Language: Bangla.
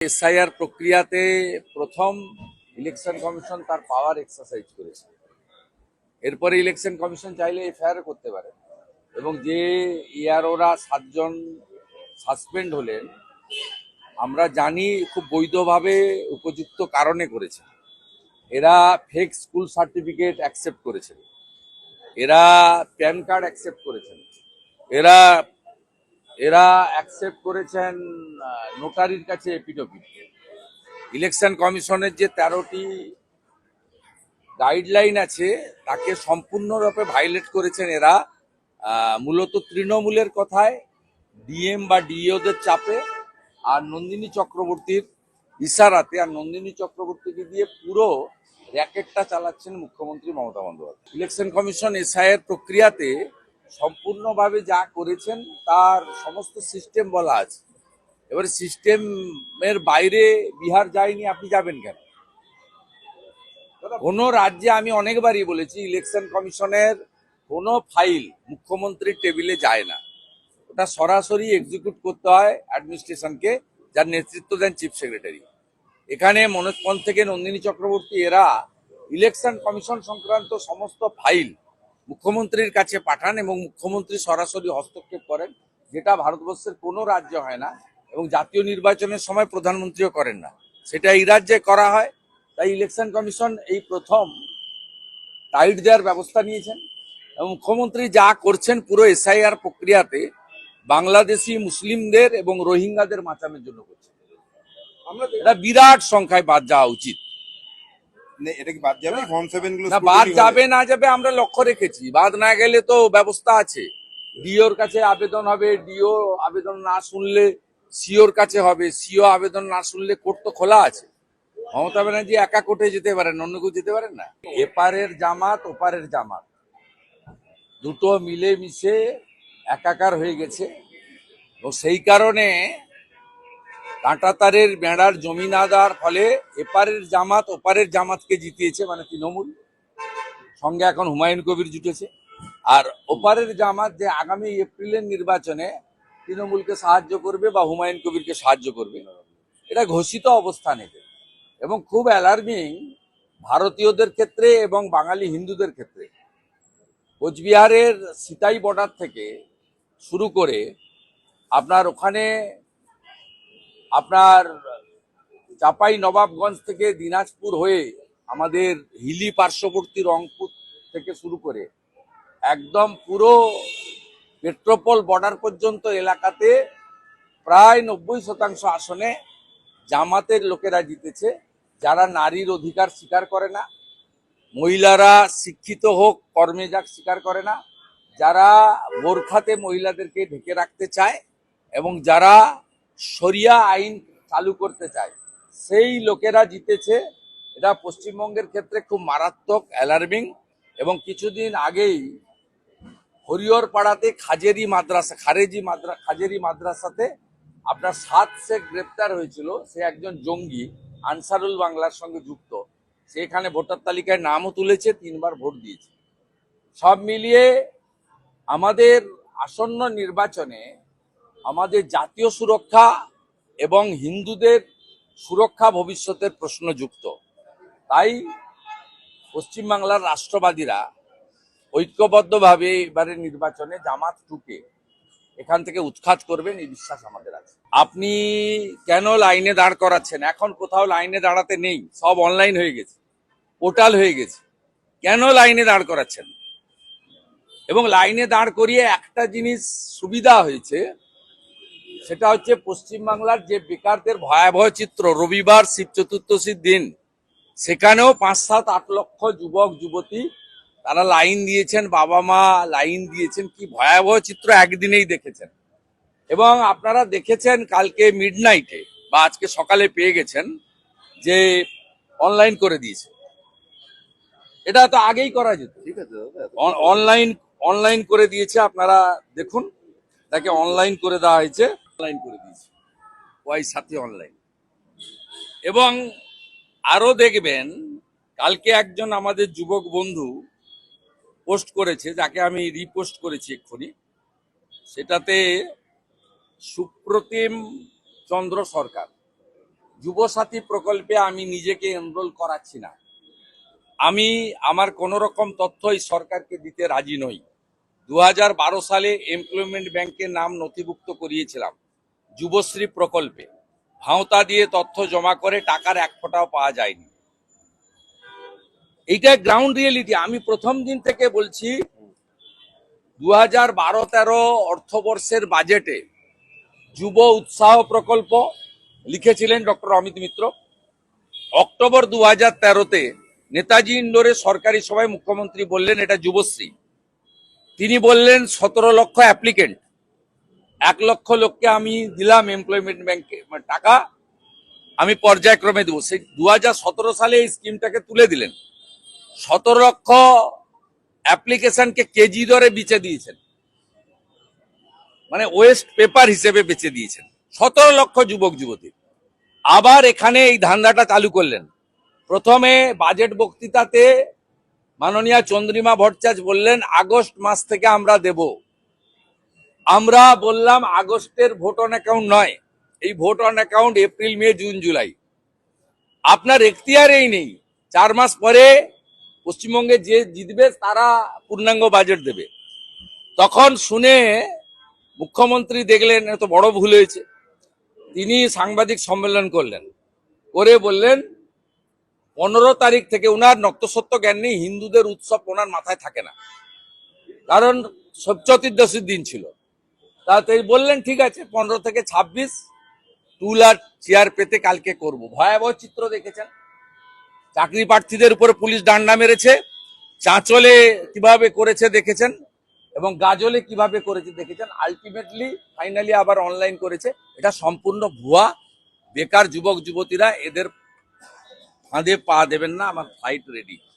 এসআইআর প্রক্রিয়াতে প্রথম ইলেকশন কমিশন তার পাওয়ার এক্সারসাইজ করেছে। এরপরে ইলেকশন কমিশন চাইলে এফআইআর করতে পারে এবং যে ইয়ারোরা 7 জন সাসপেন্ড হলেন আমরা জানি খুব বৈধভাবে উপযুক্ত কারণে করেছে। এরা ফেক স্কুল সার্টিফিকেট অ্যাকসেপ্ট করেছেন, এরা প্যান কার্ড অ্যাকসেপ্ট করেছেন, এরা এরা অ্যাকসেপ্ট করেছেন নোটারির কাছে এপিডভিট। ইলেকশন কমিশনের যে 13টি গাইডলাইন আছে তাকে সম্পূর্ণরূপে ভাইলেট করেছেন এরা। মূলত তৃণমূলের কথায়, ডিএম বা ডিইওদের চাপে আর নন্দিনী চক্রবর্তীর ইশারাতে, আর নন্দিনী চক্রবর্তীকে দিয়ে পুরো র্যাকেটটা চালাচ্ছেন মুখ্যমন্ত্রী Mamata Bandyopadhyay. Election commission SIR প্রক্রিয়াতে সম্পূর্ণভাবে যা করেছেন তার সমস্ত সিস্টেম বলা আছে। এবারে সিস্টেমের বাইরে বিহার যায়নি, আপনি যাবেন কেন? কোনো রাজ্যে আমি অনেকবারই বলেছি ইলেকশন কমিশনের কোনো ফাইল মুখ্যমন্ত্রীর টেবিলে যায় না, ওটা সরাসরি এক্সিকিউট করতে হয় অ্যাডমিনিস্ট্রেশনকে, যার নেতৃত্ব দেন চিফ সেক্রেটারি। এখানে মনোজ পল থেকে নন্দিনী চক্রবর্তী এরা ইলেকশন কমিশন সংক্রান্ত সমস্ত ফাইল মুখ্যমন্ত্রীর কাছে পাঠান এবং মুখ্যমন্ত্রী সরাসরি হস্তক্ষেপ করেন, যেটা ভারতবর্ষের কোনো রাজ্য হয় না এবং জাতীয় নির্বাচনের সময় প্রধানমন্ত্রীও করেন না, সেটা এই রাজ্যে করা হয়। তাই ইলেকশন কমিশন এই প্রথম টাইট দেওয়ার ব্যবস্থা নিয়েছেন এবং মুখ্যমন্ত্রী যা করছেন পুরো এসআইআর প্রক্রিয়াতে বাংলাদেশি মুসলিমদের এবং রোহিঙ্গাদের বাঁচানোর জন্য করছেন। এটা বিরাট সংখ্যায় বাদ যাওয়া উচিত। এটা কি বাদ যাবে? ফর্ম 7 গুলো না, বাদ যাবে না যাবে আমরা লক্ষ্য রেখেছি, বাদ না গেলে তো ব্যবস্থা আছে। ডিওর কাছে আবেদন হবে, ডিও আবেদন না শুনলে সিওর কাছে হবে, সিও আবেদন না শুনলে কোর্ট তো খোলা আছে। মমতা ব্যানার্জি একা কোর্টে যেতে পারেন, অন্য কেউ যেতে পারেন না। এপারের জামাত ওপারের জামাত দুটো মিলে মিশে একাকার হয়ে গেছে এবং সেই কারণে কাঁটাতারের বেড়ার জমি না দেওয়ার ফলে এপারের জামাত ওপারের জামাতকে জিতিয়েছে, মানে তৃণমূল সঙ্গে এখন হুমায়ুন কবির জুটেছে। আর ওপারের জামাত যে আগামী এপ্রিলের নির্বাচনে তৃণমূলকে সাহায্য করবে বা হুমায়ুন কবিরকে সাহায্য করবে, এটা ঘোষিত অবস্থান এদের। এবং খুব অ্যালার্মিং ভারতীয়দের ক্ষেত্রে এবং বাঙালি হিন্দুদের ক্ষেত্রে। কোচবিহারের সিতাই বর্ডার থেকে শুরু করে আপনার ওখানে আপনার চাপাই নবাবগঞ্জ থেকে দিনাজপুর হয়ে আমাদের হিলি পার্শ্ববর্তী রংপুর থেকে শুরু করে একদম পুরো মেট্রোপল বর্ডার পর্যন্ত এলাকাতে প্রায় 90% আসনে জামাতের লোকেরা জিতেছে, যারা নারীর অধিকার স্বীকার করে না, মহিলারা শিক্ষিত হোক কর্মে যাক স্বীকার করে না, যারা বোরখাতে মহিলাদেরকে ঢেকে রাখতে চায় এবং যারা শরিয়া আইন চালু করতে চায়, সেই লোকেরা জিতেছে। এটা পশ্চিমবঙ্গের ক্ষেত্রে খুব মারাত্মক অ্যালার্মিং। এবং কিছুদিন আগেই হরিহরপাড়াতে খাজেরি মাদ্রাসাতে আপনার 7 শেখ গ্রেপ্তার হয়েছিল, সে একজন জঙ্গি আনসারুল বাংলার সঙ্গে যুক্ত, সেখানে ভোটার তালিকায় নামও তুলেছে, 3বার ভোট দিয়েছে। সব মিলিয়ে আমাদের আসন্ন নির্বাচনে আমাদের জাতীয় সুরক্ষা এবং হিন্দুদের সুরক্ষা ভবিষ্যতের প্রশ্ন যুক্ত। তাই পশ্চিমবাংলার রাষ্ট্রবাদীরা ঐক্যবদ্ধভাবে এবারে নির্বাচনে জামাত টুকে এখান থেকে উৎখাত করবেন, এই বিশ্বাস আমাদের আছে। আপনি কেন লাইনে দাঁড় করাচ্ছেন? এখন কোথাও লাইনে দাঁড়াতে নেই, সব অনলাইন হয়ে গেছে, পোর্টাল হয়ে গেছে। কেন লাইনে দাঁড় করাচ্ছেন? এবং লাইনে দাঁড় করিয়ে একটা জিনিস সুবিধা হয়েছে, সেটা হচ্ছে পশ্চিমবাংলার যে বেকারদের ভয়াবহ চিত্র, রবিবার শিব চতুর্দশীর দিন সেখানেও 5, 7, 8 লক্ষ যুবক যুবতী তারা লাইন দিয়েছেন, বাবা মা লাইন দিয়েছেন। কি ভয়াবহ চিত্র একদিনেই দেখেছেন। এবং আপনারা দেখেছেন কালকে মিডনাইটে বা আজকে সকালে পেয়ে গেছেন যে অনলাইন করে দিয়েছে। এটা তো আগেই করা যেত, ঠিক আছে, অনলাইন করে দিয়েছে। আপনারা দেখুন, তাকে অনলাইন করে দেওয়া হয়েছে, অনলাইন করে দিয়েছে, ওই সাথে অনলাইন। এবং আরো দেখবেন কালকে একজন আমাদের যুবক বন্ধু পোস্ট করেছে, যাকে আমি রিপোস্ট করেছি এক্ষুনি, সেটাতে সুপ্রতিম চন্দ্র সরকার যুবসাথী প্রকল্পে আমি নিজেকে এনরোল করাচ্ছি না। আমি আমার কোন রকম তথ্য এই সরকারকে দিতে রাজি নই। 2012 সালে এমপ্লয়মেন্ট ব্যাংকের নাম নথিভুক্ত করিয়েছিলাম যুবশ্রী প্রকল্পে। ভাঁওতা দিয়ে তথ্য জমা করে টাকার এক ফোঁটাও পাওয়া যায়নি। এইটা গ্রাউন্ড রিয়েলিটি। আমি প্রথম দিন থেকে বলছি 2012-13 অর্থবর্ষের বাজেটে যুব উৎসাহ প্রকল্প লিখেছিলেন ডক্টর অমিত মিত্র। অক্টোবর 2013-তে নেতাজি ইন্ডোরে সরকারি সভায় মুখ্যমন্ত্রী বললেন এটা যুবশ্রী। তিনি বললেন 17 লক্ষ অ্যাপ্লিকেন্ট, 1 লক্ষ লোককে আমি দিলাম এমপ্লয়মেন্ট ব্যাংকে টাকা, আমি পর্যায়ক্রমে দেবো। সেই 2017 সালে এই স্কিমটাকে তুলে দিলেন। 17 লক্ষ অ্যাপ্লিকেশনকে কেজি দরে বেচে দিয়েছেন, মানে ওয়েস্ট পেপার হিসেবে বেচে দিয়েছেন 17 লক্ষ যুবক যুবতী। আবার এখানে এই ধান্দাটা চালু করলেন। প্রথমে বাজেট বক্তৃতাতে মাননীয় চন্দ্রিমা ভট্টাচার্য বললেন আগস্ট মাস থেকে আমরা দেব। আমরা বললাম আগস্টের ভোট অন অ্যাকাউন্ট নয়, এই vote on account April, May, June, July. আপনার এখতিয়ারেই নেই। 4 মাস পরে পশ্চিমবঙ্গে যে জিতবে তারা পূর্ণাঙ্গ বাজেট দেবে। তখন শুনে মুখ্যমন্ত্রী দেখলেন এত বড় ভুল হয়েছে। তিনি সাংবাদিক সম্মেলন করলেন, করে বললেন 15 তারিখ থেকে, উনার নক্তসত্য জ্ঞান নেই, হিন্দুদের উৎসব ওনার মাথায় থাকে না, কারণ চতুর্দশীর দিন ছিল। তাতে বললেন ঠিক আছে 15 থেকে 26 টুল আর চেয়ার পেতে কালকে করব। ভয়াবহ চিত্র দেখেছেন। চাকরি প্রার্থীদের উপরে পুলিশ ডান্ডা মেরেছে, চাঁচলে কিভাবে করেছে দেখেছেন, এবং গাজলে কিভাবে করেছে দেখেছেন। আলটিমেটলি ফাইনালি আবার অনলাইন করেছে। এটা সম্পূর্ণ ভুয়া। বেকার যুবক যুবতীরা এদের ফাঁদে পা দেবেন না। আমার ফাইট রেডি।